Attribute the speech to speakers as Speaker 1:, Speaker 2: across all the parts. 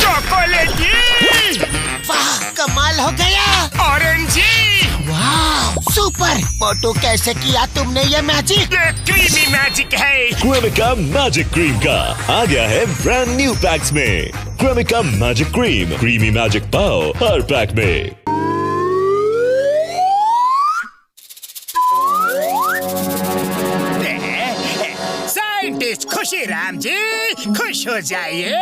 Speaker 1: चॉकलेटी।
Speaker 2: वाह, कमाल हो गया।
Speaker 1: ऑरेंजी।
Speaker 2: वाह, सुपर। मोटू, कैसे किया तुमने ये मैजिक?
Speaker 1: ये क्रीमी मैजिक है।
Speaker 3: क्रेमिका मैजिक क्रीम का आ गया है ब्रांड न्यू पैक्स में। Cremica magic cream, creamy magic पाओ हर पैक में।
Speaker 1: साइंटिस्ट खुशीराम जी, खुश हो जाइए।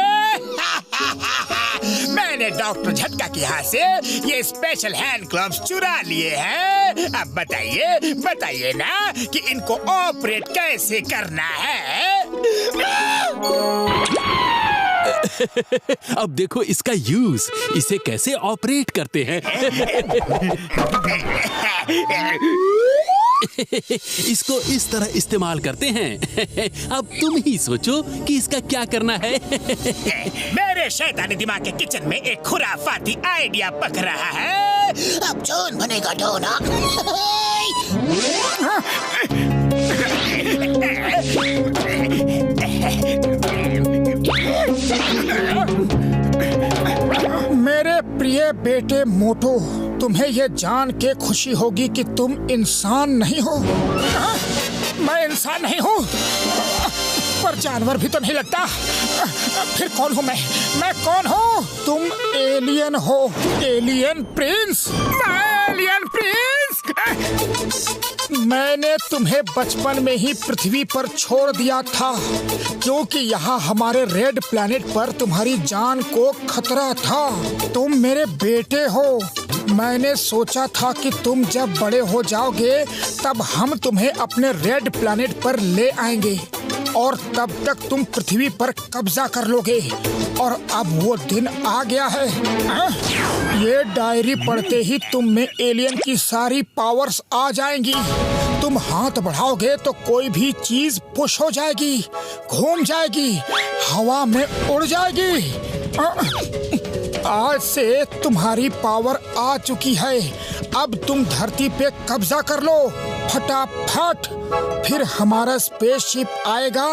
Speaker 1: मैंने डॉक्टर झटका के यहाँ से ये स्पेशल हैंड ग्लव्स चुरा लिए हैं। अब बताइए ना कि इनको ऑपरेट कैसे करना है।
Speaker 4: अब देखो इसका यूज, इसे कैसे ऑपरेट करते हैं। इसको इस तरह इस्तेमाल करते हैं। अब तुम ही सोचो कि इसका क्या करना है।
Speaker 1: मेरे शैतानी दिमाग के किचन में एक खुराफाती आइडिया पक रहा है।
Speaker 2: अब जौन बनेगा डोना।
Speaker 5: मेरे प्रिय बेटे मोटू, तुम्हें यह जान के खुशी होगी कि तुम इंसान नहीं हो। मैं इंसान नहीं हूँ, पर जानवर भी तो नहीं लगता। फिर कौन हूँ मैं कौन हूँ? तुम एलियन हो, एलियन प्रिंस। Alien Prince. मैंने तुम्हें बचपन में ही पृथ्वी पर छोड़ दिया था, क्योंकि यहाँ हमारे रेड प्लैनेट पर तुम्हारी जान को खतरा था। तुम मेरे बेटे हो। मैंने सोचा था कि तुम जब बड़े हो जाओगे तब हम तुम्हें अपने रेड प्लैनेट पर ले आएंगे और तब तक तुम पृथ्वी पर कब्जा कर लोगे। और अब वो दिन आ गया है। ये डायरी पढ़ते ही तुम में एलियन की सारी पावर्स आ जाएंगी। तुम हाथ बढ़ाओगे तो कोई भी चीज पुश हो जाएगी, घूम जाएगी, हवा में उड़ जाएगी। आज से तुम्हारी पावर आ चुकी है। अब तुम धरती पे कब्जा कर लो फटाफट। फिर हमारा स्पेसशिप आएगा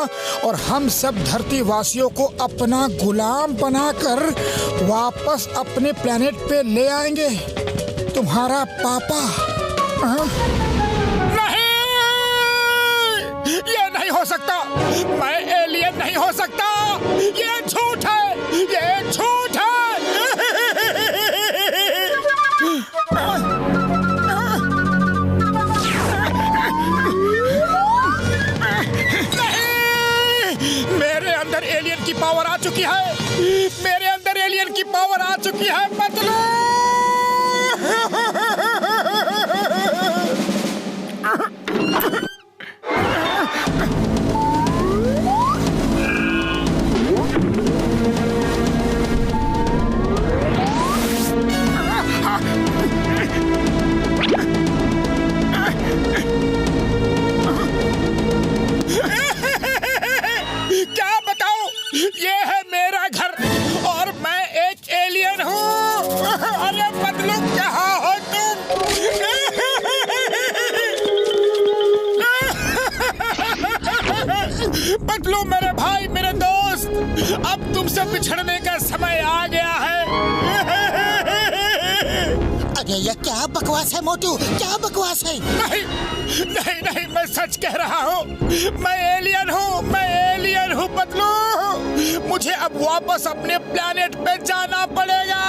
Speaker 5: और हम सब धरती वासियों को अपना गुलाम बनाकर वापस अपने प्लेनेट पे ले आएंगे। तुम्हारा पापा। नहीं, ये नहीं हो सकता। मैं एलियन नहीं हो सकता। ये झूठ है, ये झूठ है। मेरे अंदर एलियन की पावर आ चुकी है। मेरे अंदर एलियन की पावर आ चुकी है। मतलब क्या बताऊं? ये है मेरा घर और मैं एक एलियन हूँ। अरे बदलू, कहाँ हो तुम? बदलू मेरे भाई, मेरे दोस्त, अब तुमसे बिछड़ने का समय आ गया है।
Speaker 2: अरे ये क्या बकवास है मोटू, क्या बकवास है?
Speaker 5: नहीं नहीं नहीं, मैं सच कह रहा हूँ। मैं एलियन हूँ, मैं एलियन हूँ बदलू। मुझे अब वापस अपने प्लैनेट पे जाना पड़ेगा।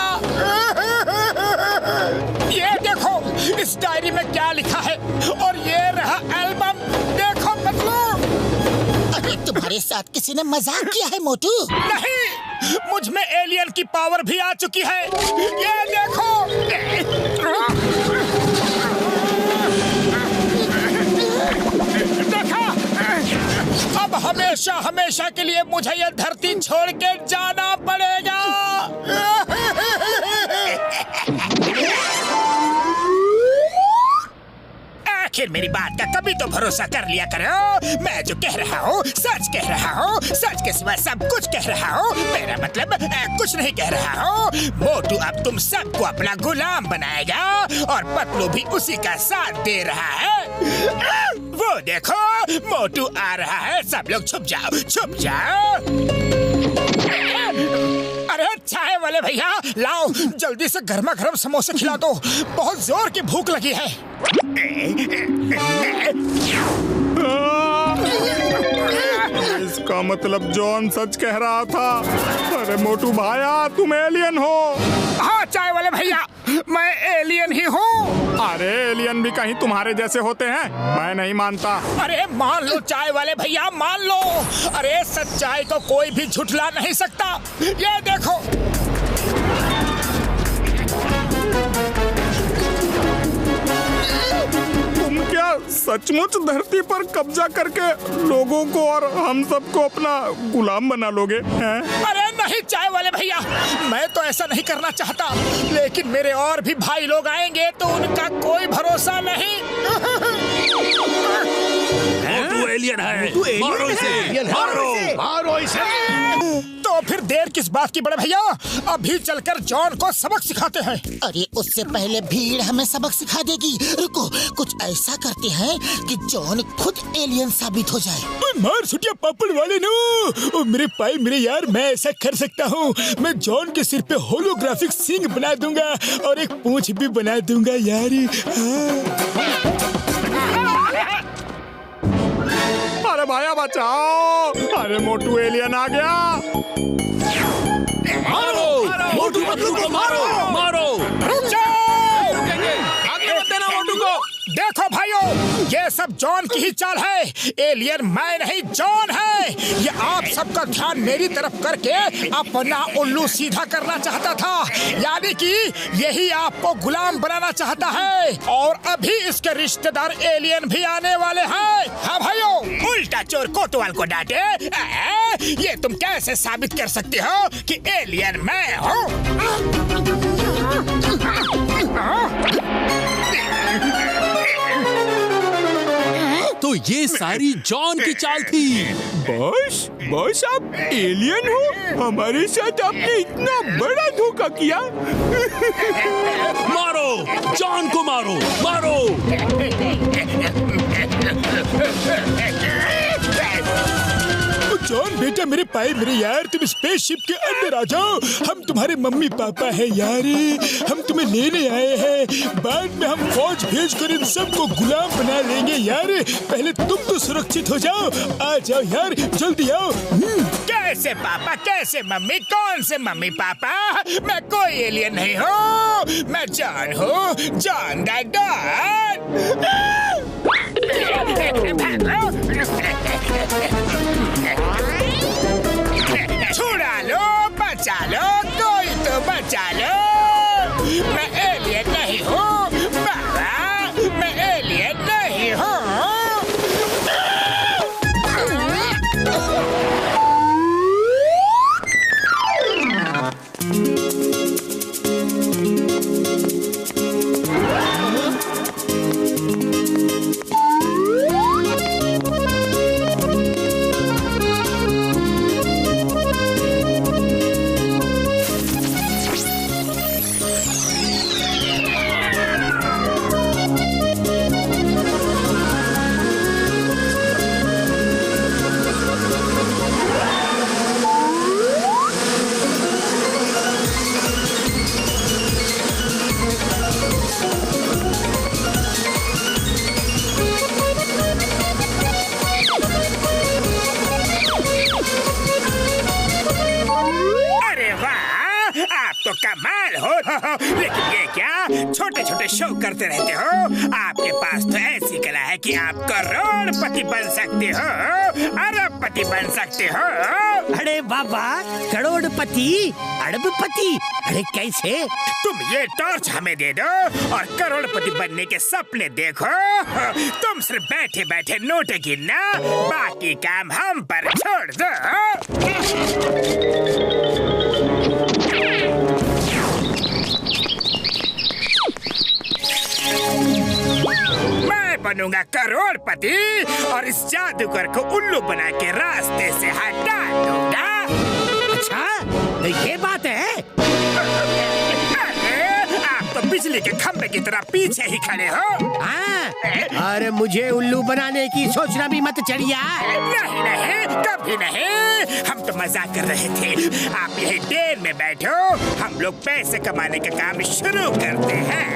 Speaker 5: ये देखो इस डायरी में क्या लिखा है, और ये रहा एल्बम। देखो बदलू।
Speaker 2: अरे तुम्हारे साथ किसी ने मजाक किया है मोटू?
Speaker 5: नहीं, मुझ में एलियन की पावर भी आ चुकी है। ये देखो। देखा? अब हमेशा हमेशा के लिए मुझे ये धरती छोड़ के जाना पड़ेगा।
Speaker 1: आखिर मेरी बात का कभी तो भरोसा कर लिया करो। मैं जो कह रहा हूँ सच कह रहा हूँ, सच के सिवा सब कुछ कह रहा हूँ। मेरा मतलब कुछ नहीं कह रहा हूँ। मोटू अब तुम सबको अपना गुलाम बनाएगा और पतलू भी उसी का साथ दे रहा है। वो देखो मोटू आ रहा है। सब लोग छुप जाओ, छुप जाओ।
Speaker 5: वाले भैया, लाओ जल्दी से गर्मा गर्म समोसे खिला दो, बहुत जोर की भूख लगी है।
Speaker 6: इसका मतलब जॉन सच कह रहा था। अरे मोटू भाया, तुम एलियन हो?
Speaker 5: हाँ चाय वाले भैया, मैं एलियन ही हूँ।
Speaker 6: अरे एलियन भी कहीं तुम्हारे जैसे होते हैं? मैं नहीं मानता।
Speaker 5: अरे मान लो चाय वाले भैया, मान लो। अरे सच्चाई को कोई भी झुठला नहीं सकता। ये देखो।
Speaker 6: तुम क्या सचमुच धरती पर कब्जा करके लोगों को और हम सबको अपना गुलाम बना लोगे हैं?
Speaker 5: अरे नहीं चाय वाले भैया, मैं तो ऐसा नहीं करना चाहता, लेकिन मेरे और भी भाई लोग आएंगे तो उनका कोई भरोसा नहीं।
Speaker 4: तू एलियन है, मारो इसे, मारो इसे।
Speaker 5: तो फिर देर किस बात की बड़े भैया, अभी चलकर जॉन को सबक सिखाते हैं।
Speaker 2: अरे उससे पहले भीड़ हमें सबक सिखा देगी। रुको, कुछ ऐसा करते हैं कि जॉन खुद एलियन साबित हो जाए।
Speaker 5: मार छुटिया पापड़ वाले नो, मेरे भाई मेरे यार, मैं ऐसा कर सकता हूँ। मैं जॉन के सिर पे होलोग्राफिक सींग बना दूंगा और एक पूंछ भी बना दूंगा यार।
Speaker 6: अरे भाया बचाओ! अरे मोटू एलियन आ गया।
Speaker 4: मारो मोटू पतलू को, मारो मारो।
Speaker 5: रुक जाओ,
Speaker 4: आगे मत देना मोटू को।
Speaker 5: देखो भाइयों, ये सब जॉन की ही चाल है। एलियन मैं नहीं, जॉन है। ये आप सबका ध्यान मेरी तरफ करके अपना उल्लू सीधा करना चाहता था, यानी कि यही आपको गुलाम बनाना चाहता है। और अभी इसके रिश्तेदार एलियन भी आने वाले हैं। हाँ भाइयों, उल्टा चोर कोतवाल को डांटे। ये तुम कैसे साबित कर सकते हो कि एलियन मैं हूँ?
Speaker 4: तो ये सारी जॉन की चाल थी।
Speaker 6: बस आप एलियन हो? हमारे साथ आपने इतना बड़ा धोखा किया।
Speaker 4: मारो जॉन को, मारो मारो।
Speaker 5: जॉन बेटा, मेरे भाई मेरे यार, तुम स्पेसशिप के अंदर आ जाओ। हम तुम्हारे मम्मी पापा हैं यार, हम तुम्हें लेने आए हैं। बाद में हम फौज भेजकर इन सबको गुलाम बना लेंगे यार। पहले तुम तो सुरक्षित हो जाओ। आ जाओ यार, जल्दी आओ। कैसे पापा, कैसे मम्मी, कौन से मम्मी पापा? मैं कोई एलियन नहीं हूँ, मैं जॉन हूँ, जॉन द डॉन। छुड़ा लो, बचा लो, कोई तो बचा लो। मैं एलियन नहीं हूँ बाबा, मैं एलियन नहीं हूँ। तो कमाल हो। लेकिन ये क्या छोटे छोटे शो करते रहते हो? आपके पास तो ऐसी कला है कि आप करोड़पति बन सकते हो, अरबपति बन सकते हो।
Speaker 1: अरे बाबा, करोड़पति, अरबपति, अरे कैसे?
Speaker 5: तुम ये टॉर्च हमें दे दो और करोड़पति बनने के सपने देखो। तुम सिर्फ बैठे बैठे नोट गिनना, बाकी काम हम पर छोड़ दो। मैं बनूंगा करोड़पति और इस जादूगर को उल्लू बना के रास्ते से हटा दूंगा।
Speaker 1: अच्छा, तो ये बात है।
Speaker 5: आप तो बिजली
Speaker 1: बिजली के खंभे की तरह पीछे ही खड़े हो।
Speaker 7: हाँ, अरे मुझे उल्लू बनाने की सोचना भी मत चढ़िया।
Speaker 1: नहीं नहीं, कभी नहीं, हम तो मजाक कर रहे थे। आप यही ट्रेन में बैठो, हम लोग पैसे कमाने का काम शुरू करते हैं।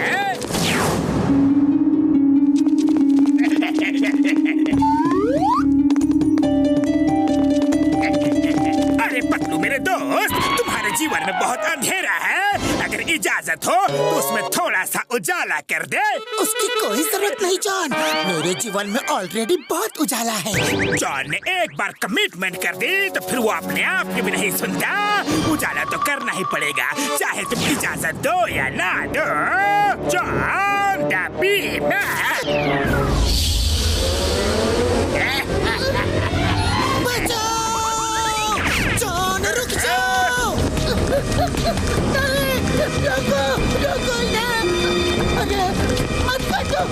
Speaker 1: अरे पतलू मेरे दोस्त, तुम्हारे जीवन में बहुत अंधेरा है। अगर इजाजत हो तो उसमें थोड़ा सा उजाला कर दे।
Speaker 2: उसकी कोई जरूरत नहीं जॉन, मेरे जीवन में ऑलरेडी बहुत उजाला है।
Speaker 1: जॉन ने एक बार कमिटमेंट कर दी तो फिर वो अपने आप की भी नहीं सुनता। उजाला तो करना ही पड़ेगा, चाहे तुम इजाजत दो या ना दो। John the Beamer.
Speaker 2: बचाओ! जॉन रुक जाओ! रुको ना! अरे मत काटो!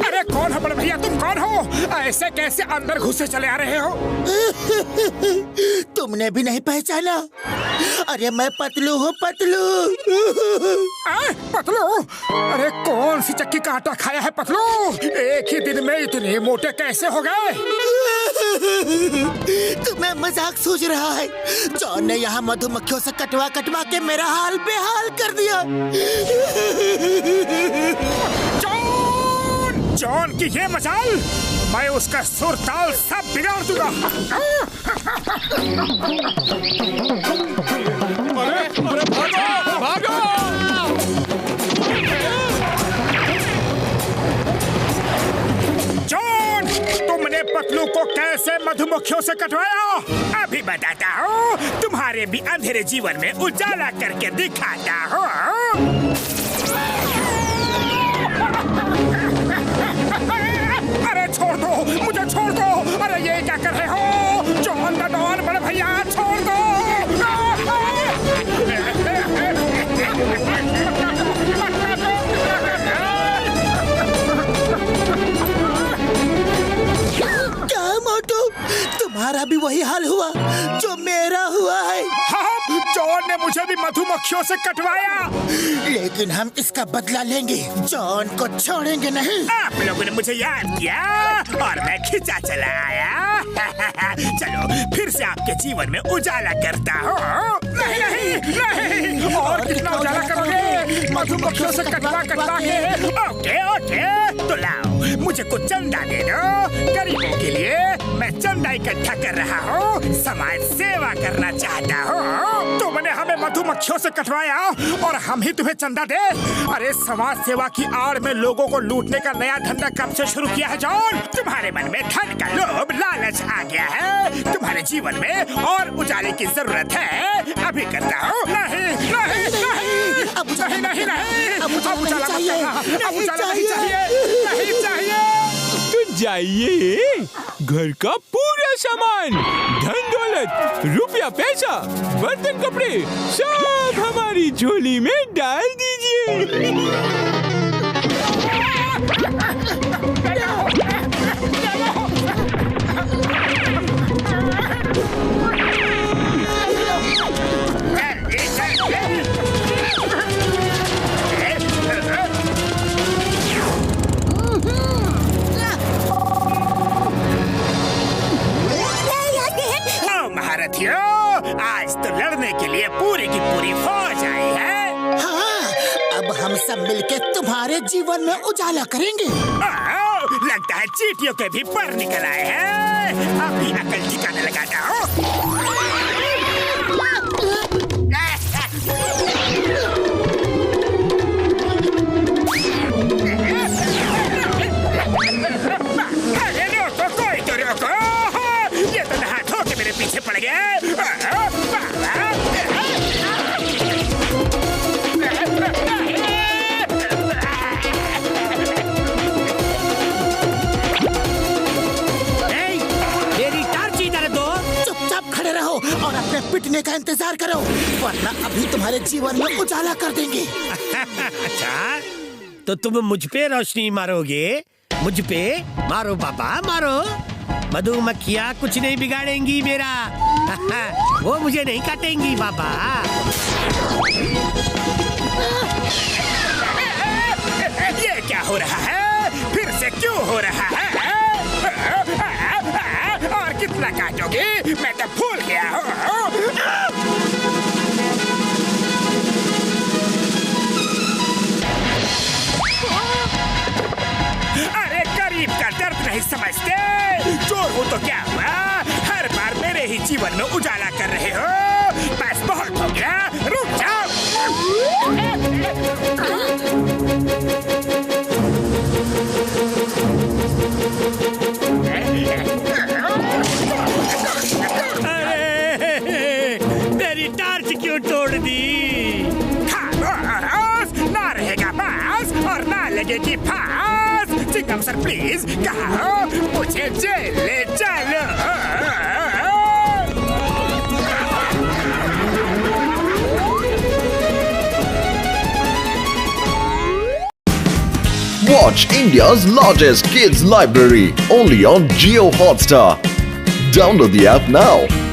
Speaker 5: अरे कौन हो बड़े भैया, तुम कौन हो? ऐसे कैसे अंदर घुसे चले आ रहे हो?
Speaker 2: तुमने भी नहीं पहचाना? अरे मैं पतलू हूँ, पतलू।
Speaker 5: पतलू? अरे कौन सी चक्की का आटा खाया है पतलू? एक ही दिन में इतने मोटे कैसे हो गए?
Speaker 2: तुम्हें मजाक सूझ रहा है? जॉन ने यहाँ मधुमक्खियों से कटवा कटवा के मेरा हाल बेहाल कर दिया।
Speaker 5: जॉन की ये मजाल, मैं उसका सुर ताल सब बिगाड़ दूंगा।
Speaker 6: अरे भागो भागो!
Speaker 5: जॉन, तुमने पतलू को कैसे मधुमक्खियों से कटवाया?
Speaker 1: अभी बताता हूँ, तुम्हारे भी अंधेरे जीवन में उजाला करके दिखाता हूँ।
Speaker 5: अरे छोड़ दो, मुझे छोड़ दो। अरे ये क्या कर रहे हो? जॉन द डॉन, बड़े भैया छोड़ दो।
Speaker 2: क्या मोटू, तुम्हारा भी वही हाल हुआ जो मेरा हुआ है?
Speaker 5: हाँ, जॉन ने मुझे भी मधुमक्खियों से कटवाया।
Speaker 2: लेकिन हम इसका बदला लेंगे, जॉन को छोड़ेंगे नहीं।
Speaker 1: आप लोगों ने मुझे याद किया और मैं खिंचा चला आया। चलो फिर से आपके जीवन में उजाला करता हूँ।
Speaker 5: नहीं नहीं नहीं, और कितना उजाला करोगे? मधुमक्खियों से कटवा कटवा के।
Speaker 1: ओके ओके, तो लाओ मुझे कुछ चंदा दे दो। गरीबों के लिए मैं चंदा इकट्ठा कर रहा हूँ, समाज सेवा करना चाहता हूँ।
Speaker 5: तुमने हमें मधुमक्खियों से कटवाया और हम ही तुम्हें चंदा दे? अरे समाज सेवा की आड़ में लोगों को लूटने का नया धंधा कब से शुरू किया है जॉन?
Speaker 1: तुम्हारे मन में धन का लोभ लालच आ गया है। तुम्हारे जीवन में और उजाले की जरूरत है, अभी करता हूँ।
Speaker 5: नहीं नहीं नहीं,
Speaker 2: अब उजाला
Speaker 5: नहीं नहीं,
Speaker 2: अब उजाला
Speaker 5: अब उजाला
Speaker 2: चाहिए।
Speaker 5: अब उजाला नहीं चाहिए, नहीं चाहिए।
Speaker 8: तो जाइए, घर का पूरा सामान, धन दौलत, रुपया पैसा, बर्तन कपड़े सब हमारी झोली में डाल दीजिए।
Speaker 1: महारथियों, आज तो लड़ने के लिए पूरी की पूरी फौज आई है।
Speaker 2: हाँ, अब हम सब मिलके तुम्हारे जीवन में उजाला करेंगे।
Speaker 1: लगता है चींटियों के भी पर निकल आए हैं। अभी अकल ठिकाने लगाता हूँ। अरे रोको, कोई तो रोको। ये तो नहा धो के मेरे पीछे पड़ गए।
Speaker 2: और अपने पिटने का इंतजार करो, वरना अभी तुम्हारे जीवन में उजाला कर देंगे।
Speaker 7: अच्छा, तो तुम मुझ पे रोशनी मारोगे? मुझ पे मारो बाबा, मारो मधुमक्खियाँ कुछ नहीं बिगाड़ेंगी मेरा। वो मुझे नहीं काटेंगी बाबा।
Speaker 1: ये क्या हो रहा है? फिर से क्यों हो रहा है? और कितना काटोगे? मैं तो भूल गया हूँ। अरे गरीब का दर्द नहीं समझते। चोर हो तो क्या हुआ? हर बार मेरे ही जीवन में उजाला कर रहे हो। बस बहुत हो गया, रुक जाओ।
Speaker 7: मेरी टार्च क्यों तोड़ दी?
Speaker 1: खामोश, ना रहेगा बास और ना लगेगी फांस। चिंगम सर प्लीज, कहा मुझे जेल ले चलो।
Speaker 9: Watch India's largest kids library only on Jio Hotstar. Download the app now.